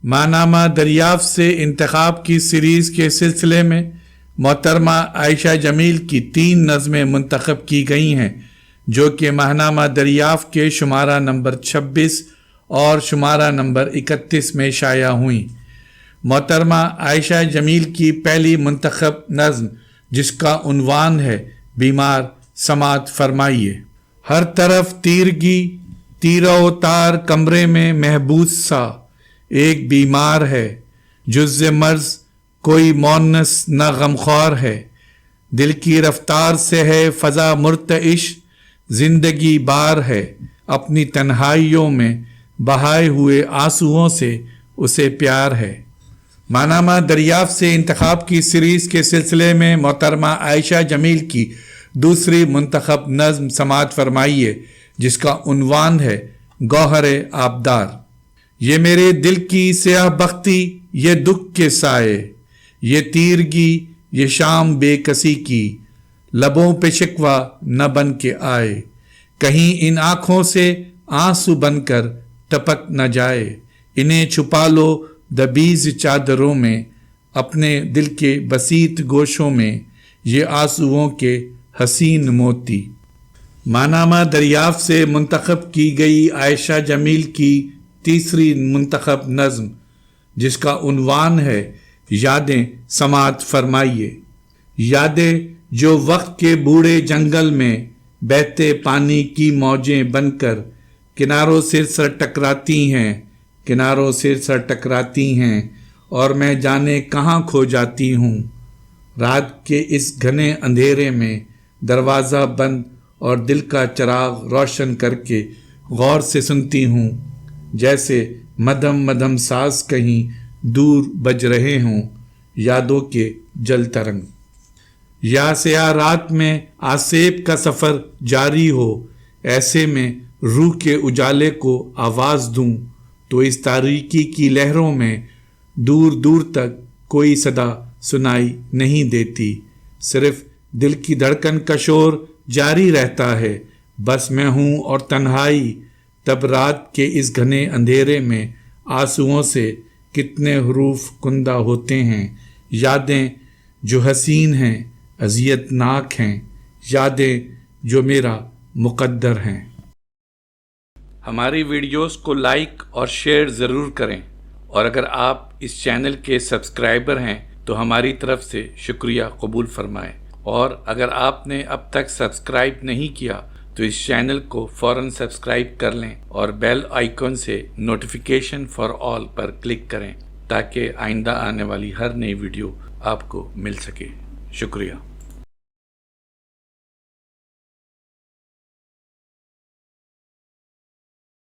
ماہنامہ دریافت سے انتخاب کی سیریز کے سلسلے میں محترمہ عائشہ جمیل کی 3 نظمیں منتخب کی گئی ہیں جو کہ ماہنامہ دریافت کے شمارہ نمبر 26 اور شمارہ نمبر 31 میں شائع ہوئیں۔ محترمہ عائشہ جمیل کی پہلی منتخب نظم جس کا عنوان ہے بیمار، سماعت فرمائیے۔ ہر طرف تیرگی، تیرہ و تار کمرے میں محبوس سا، ایک بیمار ہے جز مرض کوئی مونس نہ غمخوار ہے، دل کی رفتار سے ہے فضا مرتعش، زندگی بار ہے اپنی تنہائیوں میں بہائے ہوئے آنسوؤں سے اسے پیار ہے۔ ماہنامہ دریافت سے انتخاب کی سیریز کے سلسلے میں محترمہ عائشہ جمیل کی دوسری منتخب نظم سماعت فرمائیے جس کا عنوان ہے گوہر آبدار۔ یہ میرے دل کی سیاہ بختی، یہ دکھ کے سائے، یہ تیرگی، یہ شام بے کسی کی، لبوں پہ شکوہ نہ بن کے آئے، کہیں ان آنکھوں سے آنسو بن کر ٹپک نہ جائے، انہیں چھپا لو دبیز چادروں میں، اپنے دل کے بسیط گوشوں میں، یہ آنسوؤں کے حسین موتی۔ ماہنامہ دریافت سے منتخب کی گئی عائشہ جمیل کی تیسری منتخب نظم جس کا عنوان ہے یادیں سماعت فرمائیے۔ یادیں جو وقت کے بوڑھے جنگل میں بہتے پانی کی موجیں بن کر کناروں سے سر ٹکراتی ہیں، کناروں سے سر ٹکراتی ہیں اور میں جانے کہاں کھو جاتی ہوں، رات کے اس گھنے اندھیرے میں دروازہ بند اور دل کا چراغ روشن کر کے غور سے سنتی ہوں، جیسے مدھم مدھم ساز کہیں دور بج رہے ہوں یادوں کے جل ترنگ۔ یا سیاہ رات میں آسیب کا سفر جاری ہو، ایسے میں روح کے اجالے کو آواز دوں تو اس تاریکی کی لہروں میں دور دور تک کوئی صدا سنائی نہیں دیتی، صرف دل کی دھڑکن کا شور جاری رہتا ہے، بس میں ہوں اور تنہائی، تب رات کے اس گھنے اندھیرے میں آنسوؤں سے کتنے حروف کندہ ہوتے ہیں، یادیں جو حسین ہیں اذیت ناک ہیں، یادیں جو میرا مقدر ہیں۔ ہماری ویڈیوز کو لائک اور شیئر ضرور کریں، اور اگر آپ اس چینل کے سبسکرائبر ہیں تو ہماری طرف سے شکریہ قبول فرمائیں، اور اگر آپ نے اب تک سبسکرائب نہیں کیا تو اس چینل کو فوراً سبسکرائب کر لیں اور بیل آئیکن سے notification for all per click کریں تاکہ آئندہ آنے والی ہر نئی ویڈیو آپ کو مل سکے۔ شکریہ۔